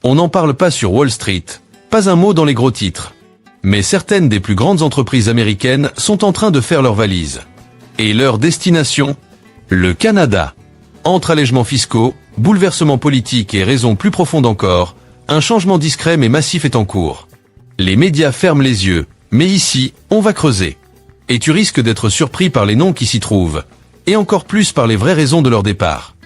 On n'en parle pas sur Wall Street, pas un mot dans les gros titres. Mais certaines des plus grandes entreprises américaines sont en train de faire leurs valises. Et leur destination ? Le Canada. Entre allègements fiscaux, bouleversements politiques et raisons plus profondes encore, un changement discret mais massif est en cours. Les médias ferment les yeux, mais ici, on va creuser. Et tu risques d'être surpris par les noms qui s'y trouvent, et encore plus par les vraies raisons de leur départ.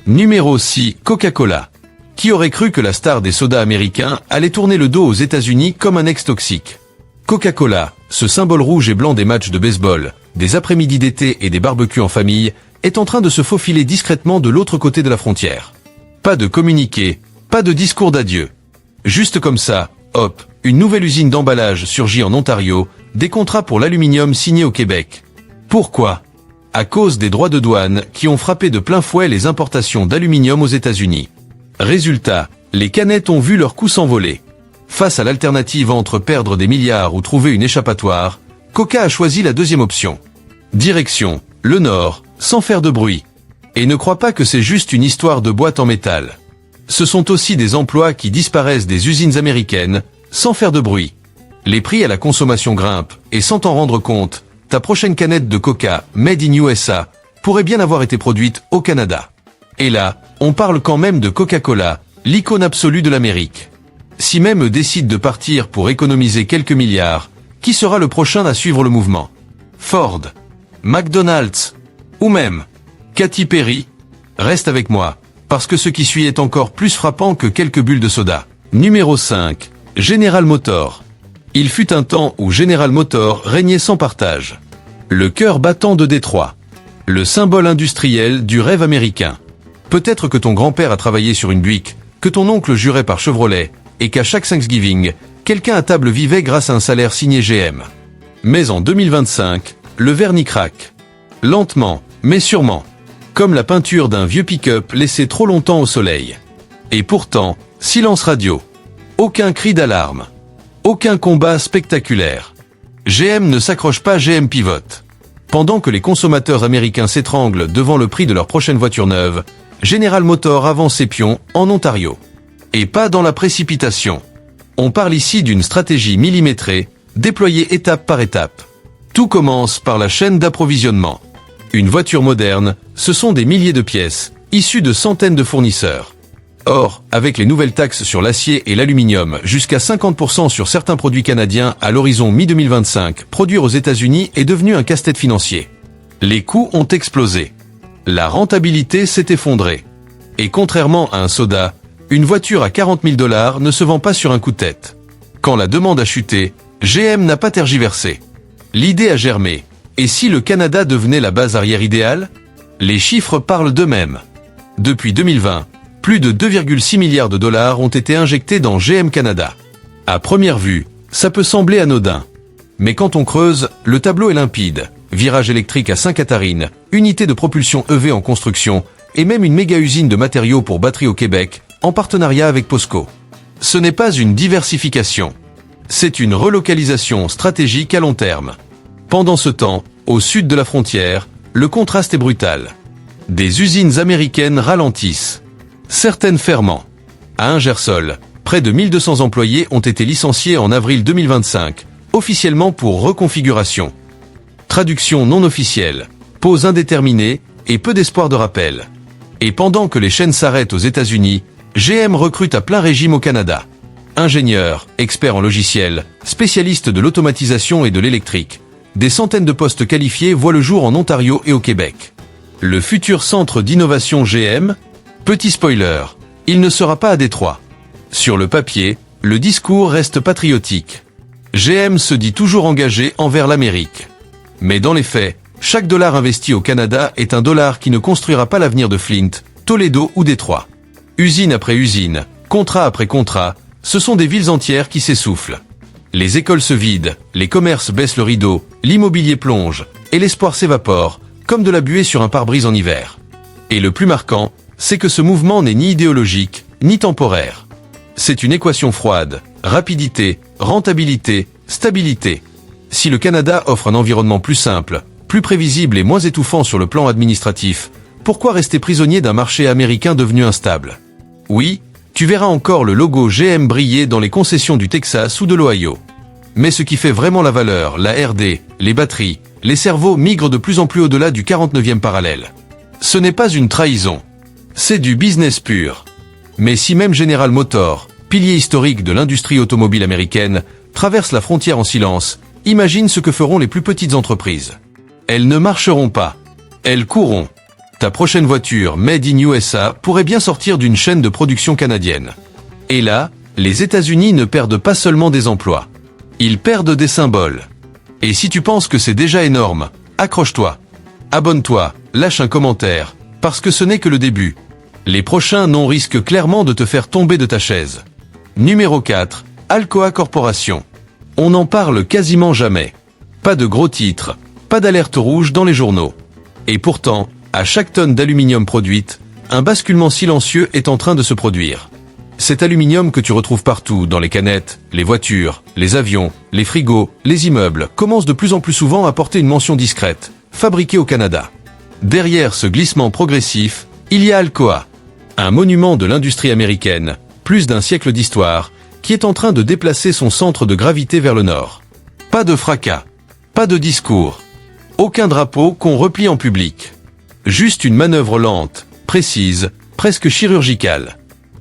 Numéro 6, Coca-Cola. Qui aurait cru que la star des sodas américains allait tourner le dos aux États-Unis comme un ex-toxique ? Coca-Cola, ce symbole rouge et blanc des matchs de baseball, des après-midi d'été et des barbecues en famille, est en train de se faufiler discrètement de l'autre côté de la frontière. Pas de communiqué, pas de discours d'adieu. Juste comme ça, hop, une nouvelle usine d'emballage surgit en Ontario, des contrats pour l'aluminium signés au Québec. Pourquoi ? À cause des droits de douane qui ont frappé de plein fouet les importations d'aluminium aux États-Unis. Résultat, les canettes ont vu leur coût s'envoler. Face à l'alternative entre perdre des milliards ou trouver une échappatoire, Coca a choisi la deuxième option. Direction, le Nord, sans faire de bruit. Et ne crois pas que c'est juste une histoire de boîte en métal. Ce sont aussi des emplois qui disparaissent des usines américaines, sans faire de bruit. Les prix à la consommation grimpent, et sans t'en rendre compte, ta prochaine canette de Coca, Made in USA, pourrait bien avoir été produite au Canada. Et là, on parle quand même de Coca-Cola, l'icône absolue de l'Amérique. Si même eux décident de partir pour économiser quelques milliards, qui sera le prochain à suivre le mouvement ? Ford, McDonald's, ou même Katy Perry ? Reste avec moi, parce que ce qui suit est encore plus frappant que quelques bulles de soda. Numéro 5, General Motors. Il fut un temps où General Motors régnait sans partage. Le cœur battant de Détroit. Le symbole industriel du rêve américain. Peut-être que ton grand-père a travaillé sur une Buick, que ton oncle jurait par Chevrolet, et qu'à chaque Thanksgiving, quelqu'un à table vivait grâce à un salaire signé GM. Mais en 2025, le vernis craque. Lentement, mais sûrement. Comme la peinture d'un vieux pick-up laissé trop longtemps au soleil. Et pourtant, silence radio. Aucun cri d'alarme. Aucun combat spectaculaire. GM ne s'accroche pas, GM pivote. Pendant que les consommateurs américains s'étranglent devant le prix de leur prochaine voiture neuve, General Motors avance ses pions en Ontario. Et pas dans la précipitation. On parle ici d'une stratégie millimétrée, déployée étape par étape. Tout commence par la chaîne d'approvisionnement. Une voiture moderne, ce sont des milliers de pièces, issues de centaines de fournisseurs. Or, avec les nouvelles taxes sur l'acier et l'aluminium, jusqu'à 50% sur certains produits canadiens à l'horizon mi-2025, produire aux États-Unis est devenu un casse-tête financier. Les coûts ont explosé. La rentabilité s'est effondrée. Et contrairement à un soda, une voiture à 40 000 $ ne se vend pas sur un coup de tête. Quand la demande a chuté, GM n'a pas tergiversé. L'idée a germé. Et si le Canada devenait la base arrière idéale ? Les chiffres parlent d'eux-mêmes. Depuis 2020, plus de 2,6 milliards de dollars ont été injectés dans GM Canada. À première vue, ça peut sembler anodin. Mais quand on creuse, le tableau est limpide. Virage électrique à Sainte-Catherine, unité de propulsion EV en construction, et même une méga-usine de matériaux pour batteries au Québec, en partenariat avec POSCO. Ce n'est pas une diversification. C'est une relocalisation stratégique à long terme. Pendant ce temps, au sud de la frontière, le contraste est brutal. Des usines américaines ralentissent. Certaines ferment. À Ingersol, près de 1200 employés ont été licenciés en avril 2025, officiellement pour reconfiguration. Traduction non officielle, pause indéterminée et peu d'espoir de rappel. Et pendant que les chaînes s'arrêtent aux États-Unis, GM recrute à plein régime au Canada. Ingénieurs, experts en logiciels, spécialistes de l'automatisation et de l'électrique. Des centaines de postes qualifiés voient le jour en Ontario et au Québec. Le futur centre d'innovation GM ? Petit spoiler, il ne sera pas à Détroit. Sur le papier, le discours reste patriotique. GM se dit toujours engagé envers l'Amérique. Mais dans les faits, chaque dollar investi au Canada est un dollar qui ne construira pas l'avenir de Flint, Toledo ou Détroit. Usine après usine, contrat après contrat, ce sont des villes entières qui s'essoufflent. Les écoles se vident, les commerces baissent le rideau, l'immobilier plonge, et l'espoir s'évapore, comme de la buée sur un pare-brise en hiver. Et le plus marquant, c'est que ce mouvement n'est ni idéologique, ni temporaire. C'est une équation froide, rapidité, rentabilité, stabilité. Si le Canada offre un environnement plus simple, plus prévisible et moins étouffant sur le plan administratif, pourquoi rester prisonnier d'un marché américain devenu instable ? Oui, Tu verras encore le logo GM briller dans les concessions du Texas ou de l'Ohio. Mais ce qui fait vraiment la valeur, la R&D, les batteries, les cerveaux migrent de plus en plus au-delà du 49e parallèle. Ce n'est pas une trahison. C'est du business pur. Mais si même General Motors, pilier historique de l'industrie automobile américaine, traverse la frontière en silence, imagine ce que feront les plus petites entreprises. Elles ne marcheront pas. Elles courront. Ta prochaine voiture Made in USA pourrait bien sortir d'une chaîne de production canadienne. Et là, les États-Unis ne perdent pas seulement des emplois. Ils perdent des symboles. Et si tu penses que c'est déjà énorme, accroche-toi. Abonne-toi, lâche un commentaire, parce que ce n'est que le début. Les prochains noms risquent clairement de te faire tomber de ta chaise. Numéro 4, Alcoa Corporation. On n'en parle quasiment jamais. Pas de gros titres, pas d'alerte rouge dans les journaux. Et pourtant, à chaque tonne d'aluminium produite, un basculement silencieux est en train de se produire. Cet aluminium que tu retrouves partout, dans les canettes, les voitures, les avions, les frigos, les immeubles, commence de plus en plus souvent à porter une mention discrète, fabriqué au Canada. Derrière ce glissement progressif, il y a Alcoa, un monument de l'industrie américaine, plus d'un siècle d'histoire, qui est en train de déplacer son centre de gravité vers le nord. Pas de fracas, pas de discours, aucun drapeau qu'on replie en public. Juste une manœuvre lente, précise, presque chirurgicale.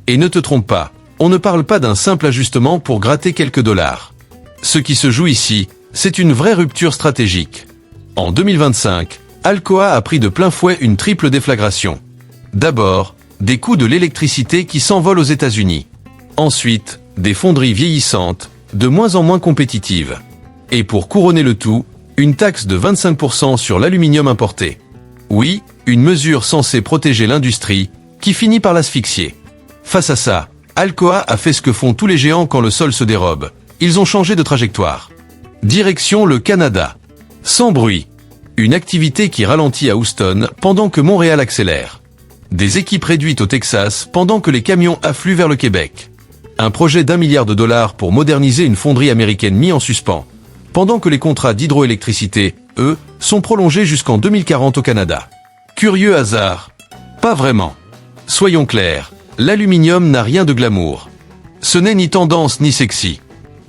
Et ne te trompe pas, on ne parle pas d'un simple ajustement pour gratter quelques dollars. Ce qui se joue ici, c'est une vraie rupture stratégique. En 2025, Alcoa a pris de plein fouet une triple déflagration. D'abord, des coûts de l'électricité qui s'envolent aux États-Unis. Ensuite, des fonderies vieillissantes, de moins en moins compétitives. Et pour couronner le tout, une taxe de 25% sur l'aluminium importé. Oui, une mesure censée protéger l'industrie, qui finit par l'asphyxier. Face à ça, Alcoa a fait ce que font tous les géants quand le sol se dérobe. Ils ont changé de trajectoire. Direction le Canada. Sans bruit. Une activité qui ralentit à Houston pendant que Montréal accélère. Des équipes réduites au Texas pendant que les camions affluent vers le Québec. Un projet d'1 milliard de dollars pour moderniser une fonderie américaine mis en suspens, pendant que les contrats d'hydroélectricité, eux, sont prolongés jusqu'en 2040 au Canada. Curieux hasard? Pas vraiment. Soyons clairs, l'aluminium n'a rien de glamour. Ce n'est ni tendance ni sexy.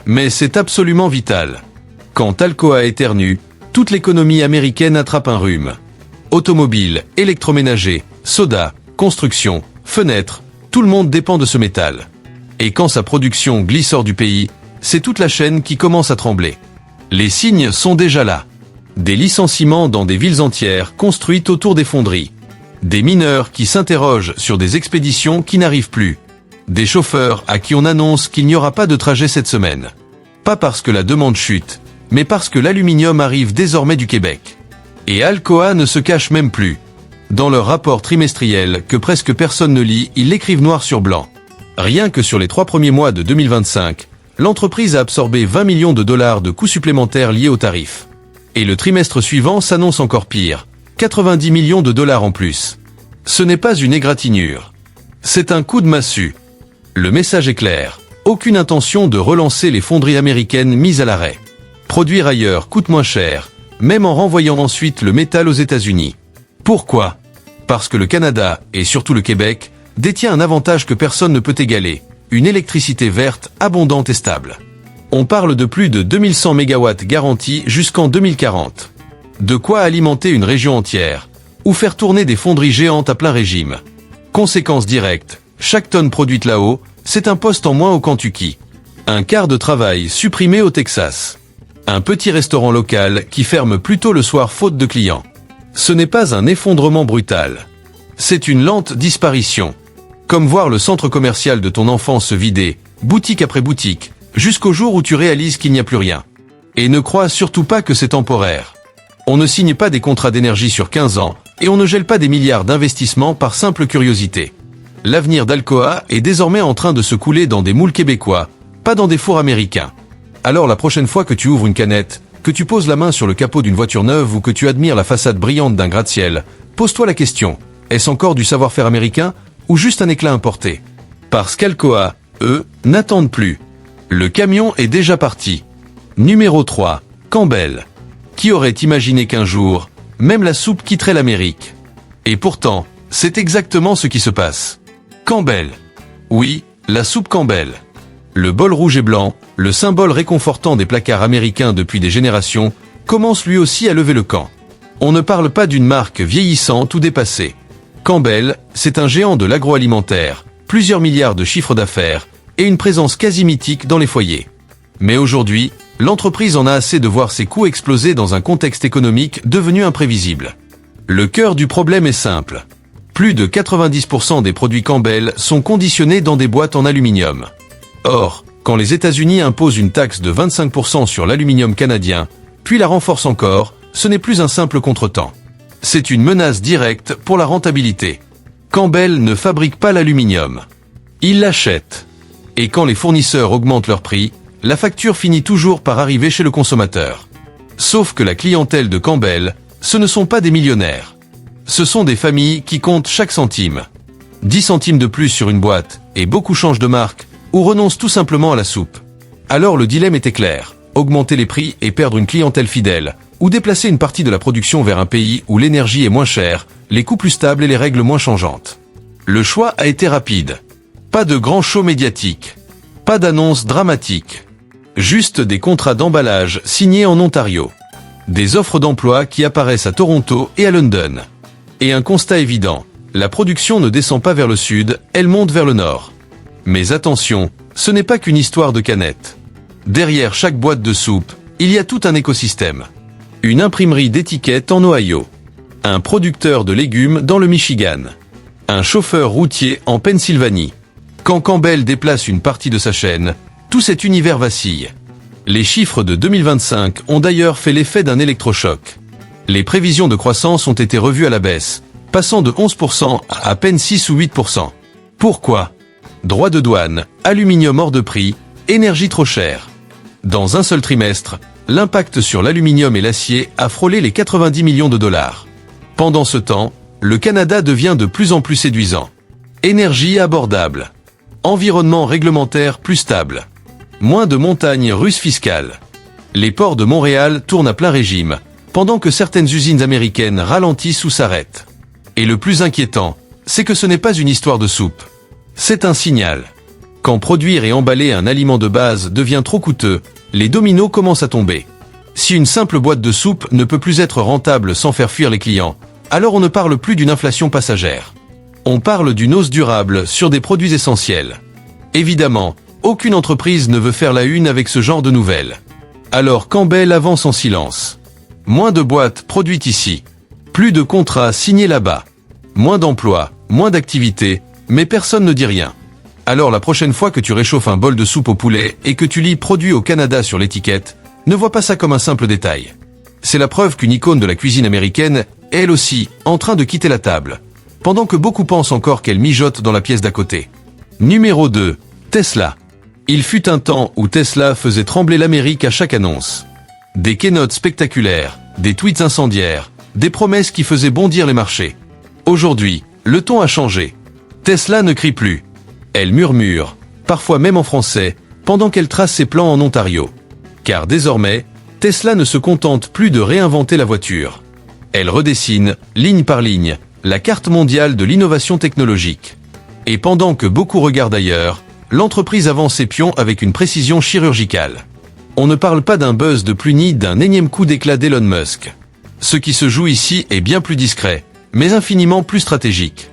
Mais c'est absolument vital. Quand Alcoa éternue, toute l'économie américaine attrape un rhume. Automobile, électroménager, soda, construction, fenêtres, tout le monde dépend de ce métal. Et quand sa production glisse hors du pays, c'est toute la chaîne qui commence à trembler. Les signes sont déjà là. Des licenciements dans des villes entières construites autour des fonderies. Des mineurs qui s'interrogent sur des expéditions qui n'arrivent plus. Des chauffeurs à qui on annonce qu'il n'y aura pas de trajet cette semaine. Pas parce que la demande chute, mais parce que l'aluminium arrive désormais du Québec. Et Alcoa ne se cache même plus. Dans leur rapport trimestriel que presque personne ne lit, ils l'écrivent noir sur blanc. Rien que sur les 3 premiers mois de 2025, l'entreprise a absorbé 20 millions de dollars de coûts supplémentaires liés aux tarifs. Et le trimestre suivant s'annonce encore pire, 90 millions de dollars en plus. Ce n'est pas une égratignure. C'est un coup de massue. Le message est clair, aucune intention de relancer les fonderies américaines mises à l'arrêt. Produire ailleurs coûte moins cher, même en renvoyant ensuite le métal aux États-Unis. Pourquoi? Parce que le Canada, et surtout le Québec, détient un avantage que personne ne peut égaler, une électricité verte, abondante et stable. On parle de plus de 2100 MW garantis jusqu'en 2040. De quoi alimenter une région entière, ou faire tourner des fonderies géantes à plein régime. Conséquence directe, chaque tonne produite là-haut, c'est un poste en moins au Kentucky. Un quart de travail supprimé au Texas. Un petit restaurant local qui ferme plus tôt le soir faute de clients. Ce n'est pas un effondrement brutal. C'est une lente disparition. Comme voir le centre commercial de ton enfance se vider, boutique après boutique, jusqu'au jour où tu réalises qu'il n'y a plus rien. Et ne crois surtout pas que c'est temporaire. On ne signe pas des contrats d'énergie sur 15 ans, et on ne gèle pas des milliards d'investissements par simple curiosité. L'avenir d'Alcoa est désormais en train de se couler dans des moules québécois, pas dans des fours américains. Alors la prochaine fois que tu ouvres une canette, que tu poses la main sur le capot d'une voiture neuve ou que tu admires la façade brillante d'un gratte-ciel, pose-toi la question, est-ce encore du savoir-faire américain ou juste un éclat importé? Parce qu'Alcoa, eux, n'attendent plus. Le camion est déjà parti. Numéro 3, Campbell. Qui aurait imaginé qu'un jour, même la soupe quitterait l'Amérique? Et pourtant, c'est exactement ce qui se passe. Campbell. Oui, La soupe Campbell. Le bol rouge et blanc, le symbole réconfortant des placards américains depuis des générations, commence lui aussi à lever le camp. On ne parle pas d'une marque vieillissante ou dépassée. Campbell, c'est un géant de l'agroalimentaire, plusieurs milliards de chiffres d'affaires et une présence quasi mythique dans les foyers. Mais aujourd'hui, l'entreprise en a assez de voir ses coûts exploser dans un contexte économique devenu imprévisible. Le cœur du problème est simple. Plus de 90% des produits Campbell sont conditionnés dans des boîtes en aluminium. Or, quand les États-Unis imposent une taxe de 25% sur l'aluminium canadien, puis la renforcent encore, ce n'est plus un simple contretemps. C'est une menace directe pour la rentabilité. Campbell ne fabrique pas l'aluminium. Il l'achète. Et quand les fournisseurs augmentent leur prix, la facture finit toujours par arriver chez le consommateur. Sauf que la clientèle de Campbell, ce ne sont pas des millionnaires. Ce sont des familles qui comptent chaque centime. 10 centimes de plus sur une boîte, et beaucoup changent de marque, ou renoncent tout simplement à la soupe. Alors le dilemme était clair, augmenter les prix et perdre une clientèle fidèle, ou déplacer une partie de la production vers un pays où l'énergie est moins chère, les coûts plus stables et les règles moins changeantes. Le choix a été rapide. Pas de grand show médiatique. Pas d'annonce dramatique. Juste des contrats d'emballage signés en Ontario. Des offres d'emploi qui apparaissent à Toronto et à London. Et un constat évident, la production ne descend pas vers le sud, elle monte vers le nord. Mais attention, ce n'est pas qu'une histoire de canettes. Derrière chaque boîte de soupe, il y a tout un écosystème. Une imprimerie d'étiquettes en Ohio. Un producteur de légumes dans le Michigan. Un chauffeur routier en Pennsylvanie. Quand Campbell déplace une partie de sa chaîne, tout cet univers vacille. Les chiffres de 2025 ont d'ailleurs fait l'effet d'un électrochoc. Les prévisions de croissance ont été revues à la baisse, passant de 11% à peine 6 ou 8%. Pourquoi ? Droits de douane, aluminium hors de prix, énergie trop chère. Dans un seul trimestre, l'impact sur l'aluminium et l'acier a frôlé les 90 millions de dollars. Pendant ce temps, le Canada devient de plus en plus séduisant. Énergie abordable. Environnement réglementaire plus stable. Moins de montagnes russes fiscales. Les ports de Montréal tournent à plein régime, pendant que certaines usines américaines ralentissent ou s'arrêtent. Et le plus inquiétant, c'est que ce n'est pas une histoire de soupe. C'est un signal. Quand produire et emballer un aliment de base devient trop coûteux, les dominos commencent à tomber. Si une simple boîte de soupe ne peut plus être rentable sans faire fuir les clients, alors on ne parle plus d'une inflation passagère. On parle d'une hausse durable sur des produits essentiels. Évidemment, aucune entreprise ne veut faire la une avec ce genre de nouvelles. Alors Campbell avance en silence. Moins de boîtes produites ici. Plus de contrats signés là-bas. Moins d'emplois, moins d'activités, mais personne ne dit rien. Alors la prochaine fois que tu réchauffes un bol de soupe au poulet et que tu lis « Produit au Canada » sur l'étiquette, ne vois pas ça comme un simple détail. C'est la preuve qu'une icône de la cuisine américaine est elle aussi en train de quitter la table, pendant que beaucoup pensent encore qu'elle mijote dans la pièce d'à côté. Numéro 2. Tesla. Il fut un temps où Tesla faisait trembler l'Amérique à chaque annonce. Des keynotes spectaculaires, des tweets incendiaires, des promesses qui faisaient bondir les marchés. Aujourd'hui, le ton a changé. Tesla ne crie plus. Elle murmure, parfois même en français, pendant qu'elle trace ses plans en Ontario. Car désormais, Tesla ne se contente plus de réinventer la voiture. Elle redessine, ligne par ligne, la carte mondiale de l'innovation technologique. Et pendant que beaucoup regardent ailleurs, l'entreprise avance ses pions avec une précision chirurgicale. On ne parle pas d'un buzz de plus ni d'un énième coup d'éclat d'Elon Musk. Ce qui se joue ici est bien plus discret, mais infiniment plus stratégique.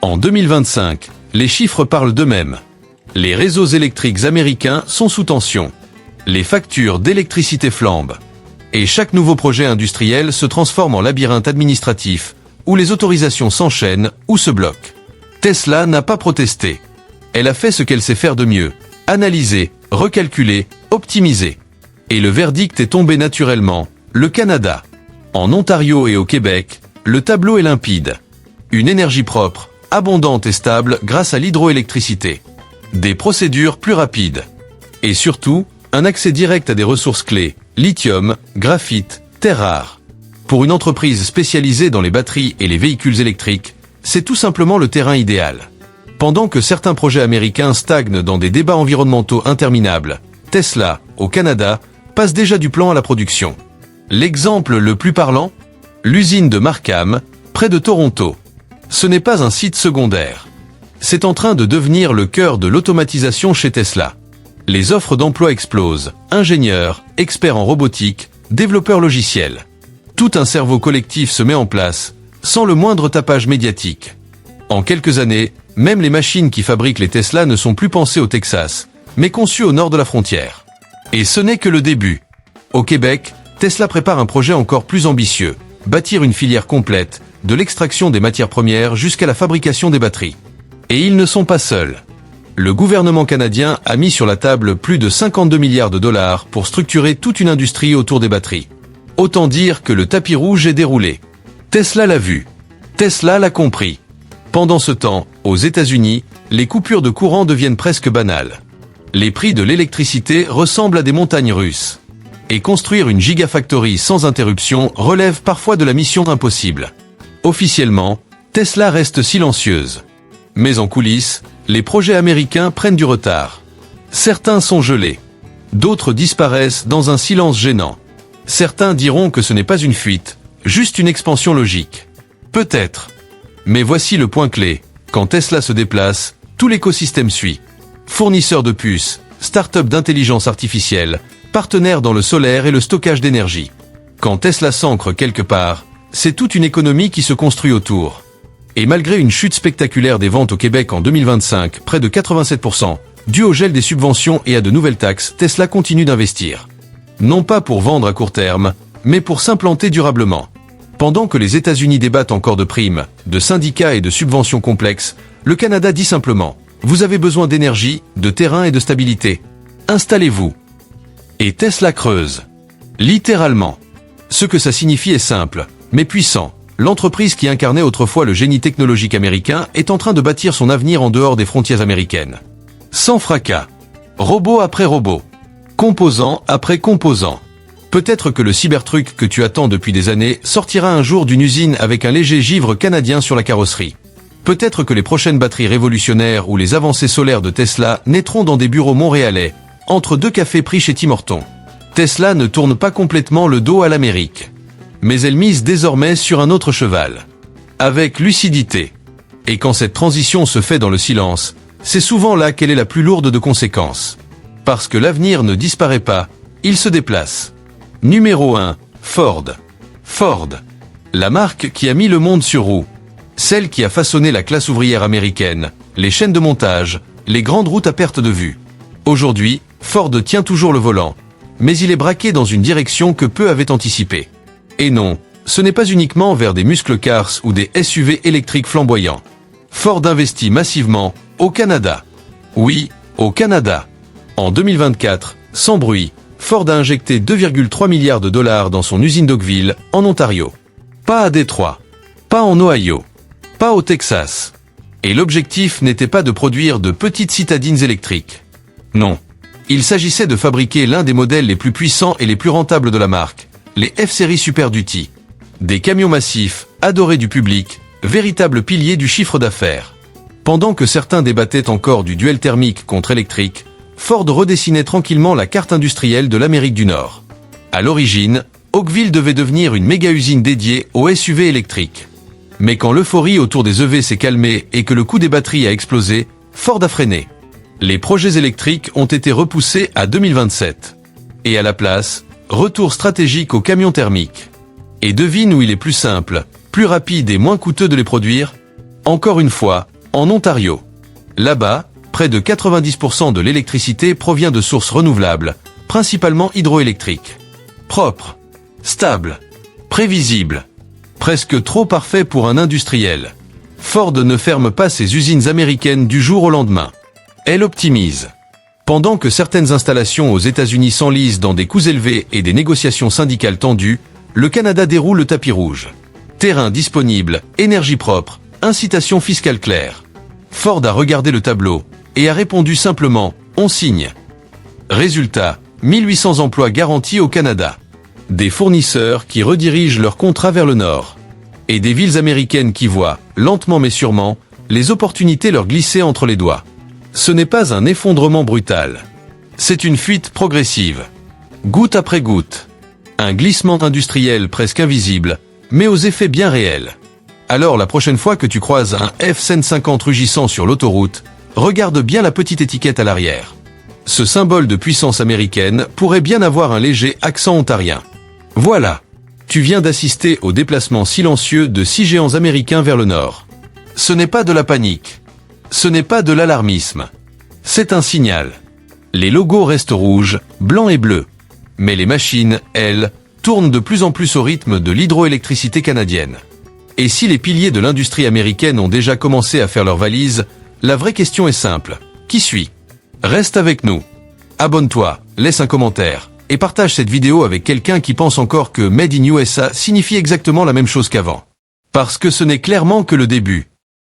En 2025, les chiffres parlent d'eux-mêmes. Les réseaux électriques américains sont sous tension. Les factures d'électricité flambent. Et chaque nouveau projet industriel se transforme en labyrinthe administratif, où les autorisations s'enchaînent ou se bloquent. Tesla n'a pas protesté. Elle a fait ce qu'elle sait faire de mieux. Analyser, recalculer, optimiser. Et le verdict est tombé naturellement, le Canada. En Ontario et au Québec, le tableau est limpide. Une énergie propre, abondante et stable grâce à l'hydroélectricité. Des procédures plus rapides. Et surtout, un accès direct à des ressources clés, lithium, graphite, terres rares. Pour une entreprise spécialisée dans les batteries et les véhicules électriques, c'est tout simplement le terrain idéal. Pendant que certains projets américains stagnent dans des débats environnementaux interminables, Tesla, au Canada, passe déjà du plan à la production. L'exemple le plus parlant ? L'usine de Markham, près de Toronto. Ce n'est pas un site secondaire. C'est en train de devenir le cœur de l'automatisation chez Tesla. Les offres d'emploi explosent. Ingénieurs, experts en robotique, développeurs logiciels. Tout un cerveau collectif se met en place, sans le moindre tapage médiatique. En quelques années, même les machines qui fabriquent les Tesla ne sont plus pensées au Texas, mais conçues au nord de la frontière. Et ce n'est que le début. Au Québec, Tesla prépare un projet encore plus ambitieux, bâtir une filière complète, de l'extraction des matières premières jusqu'à la fabrication des batteries. Et ils ne sont pas seuls. Le gouvernement canadien a mis sur la table plus de 52 milliards de dollars pour structurer toute une industrie autour des batteries. Autant dire que le tapis rouge est déroulé. Tesla l'a vu. Tesla l'a compris. Pendant ce temps, aux États-Unis, les coupures de courant deviennent presque banales. Les prix de l'électricité ressemblent à des montagnes russes. Et construire une gigafactory sans interruption relève parfois de la mission impossible. Officiellement, Tesla reste silencieuse. Mais en coulisses, les projets américains prennent du retard. Certains sont gelés. D'autres disparaissent dans un silence gênant. Certains diront que ce n'est pas une fuite, juste une expansion logique. Peut-être. Mais voici le point clé. Quand Tesla se déplace, tout l'écosystème suit. Fournisseurs de puces, start-up d'intelligence artificielle, partenaires dans le solaire et le stockage d'énergie. Quand Tesla s'ancre quelque part, c'est toute une économie qui se construit autour. Et malgré une chute spectaculaire des ventes au Québec en 2025, près de 87%, due au gel des subventions et à de nouvelles taxes, Tesla continue d'investir. Non pas pour vendre à court terme, mais pour s'implanter durablement. Pendant que les États-Unis débattent encore de primes, de syndicats et de subventions complexes, le Canada dit simplement « Vous avez besoin d'énergie, de terrain et de stabilité. Installez-vous ». Et Tesla creuse. Littéralement. Ce que ça signifie est simple, mais puissant. L'entreprise qui incarnait autrefois le génie technologique américain est en train de bâtir son avenir en dehors des frontières américaines. Sans fracas. Robot après robot. Composant après composant. Peut-être que le Cybertruck que tu attends depuis des années sortira un jour d'une usine avec un léger givre canadien sur la carrosserie. Peut-être que les prochaines batteries révolutionnaires ou les avancées solaires de Tesla naîtront dans des bureaux montréalais, entre deux cafés pris chez Tim Hortons. Tesla ne tourne pas complètement le dos à l'Amérique. Mais elle mise désormais sur un autre cheval. Avec lucidité. Et quand cette transition se fait dans le silence, c'est souvent là qu'elle est la plus lourde de conséquences. Parce que l'avenir ne disparaît pas, il se déplace. Numéro 1, Ford. Ford. La marque qui a mis le monde sur roue. Celle qui a façonné la classe ouvrière américaine, les chaînes de montage, les grandes routes à perte de vue. Aujourd'hui, Ford tient toujours le volant. Mais il est braqué dans une direction que peu avaient anticipée. Et non, ce n'est pas uniquement vers des muscle cars ou des SUV électriques flamboyants. Ford investit massivement au Canada. Oui, au Canada. En 2024, sans bruit, Ford a injecté 2,3 milliards de dollars dans son usine d'Oakville, en Ontario. Pas à Détroit. Pas en Ohio. Pas au Texas. Et l'objectif n'était pas de produire de petites citadines électriques. Non. Il s'agissait de fabriquer l'un des modèles les plus puissants et les plus rentables de la marque, les F-Series Super Duty. Des camions massifs, adorés du public, véritables piliers du chiffre d'affaires. Pendant que certains débattaient encore du duel thermique contre électrique, Ford redessinait tranquillement la carte industrielle de l'Amérique du Nord. À l'origine, Oakville devait devenir une méga-usine dédiée aux SUV électriques. Mais quand l'euphorie autour des EV s'est calmée et que le coût des batteries a explosé, Ford a freiné. Les projets électriques ont été repoussés à 2027. Et à la place, retour stratégique aux camions thermiques. Et devine où il est plus simple, plus rapide et moins coûteux de les produire? Encore une fois, en Ontario. Là-bas, près de 90% de l'électricité provient de sources renouvelables, principalement hydroélectriques. Propre, stable, prévisible. Presque trop parfait pour un industriel. Ford ne ferme pas ses usines américaines du jour au lendemain. Elle optimise. Pendant que certaines installations aux États-Unis s'enlisent dans des coûts élevés et des négociations syndicales tendues, le Canada déroule le tapis rouge. Terrain disponible, énergie propre, incitation fiscale claire. Ford a regardé le tableau et a répondu simplement « On signe ». Résultat, 1800 emplois garantis au Canada. Des fournisseurs qui redirigent leurs contrats vers le nord. Et des villes américaines qui voient, lentement mais sûrement, les opportunités leur glisser entre les doigts. Ce n'est pas un effondrement brutal. C'est une fuite progressive. Goutte après goutte. Un glissement industriel presque invisible, mais aux effets bien réels. Alors la prochaine fois que tu croises un F-150 rugissant sur l'autoroute, regarde bien la petite étiquette à l'arrière. Ce symbole de puissance américaine pourrait bien avoir un léger accent ontarien. Voilà. Tu viens d'assister au déplacement silencieux de 6 géants américains vers le nord. Ce n'est pas de la panique. Ce n'est pas de l'alarmisme. C'est un signal. Les logos restent rouges, blancs et bleus. Mais les machines, elles, tournent de plus en plus au rythme de l'hydroélectricité canadienne. Et si les piliers de l'industrie américaine ont déjà commencé à faire leurs valises, la vraie question est simple. Qui suit? Reste avec nous. Abonne-toi, laisse un commentaire, et partage cette vidéo avec quelqu'un qui pense encore que Made in USA signifie exactement la même chose qu'avant. Parce que ce n'est clairement que le début.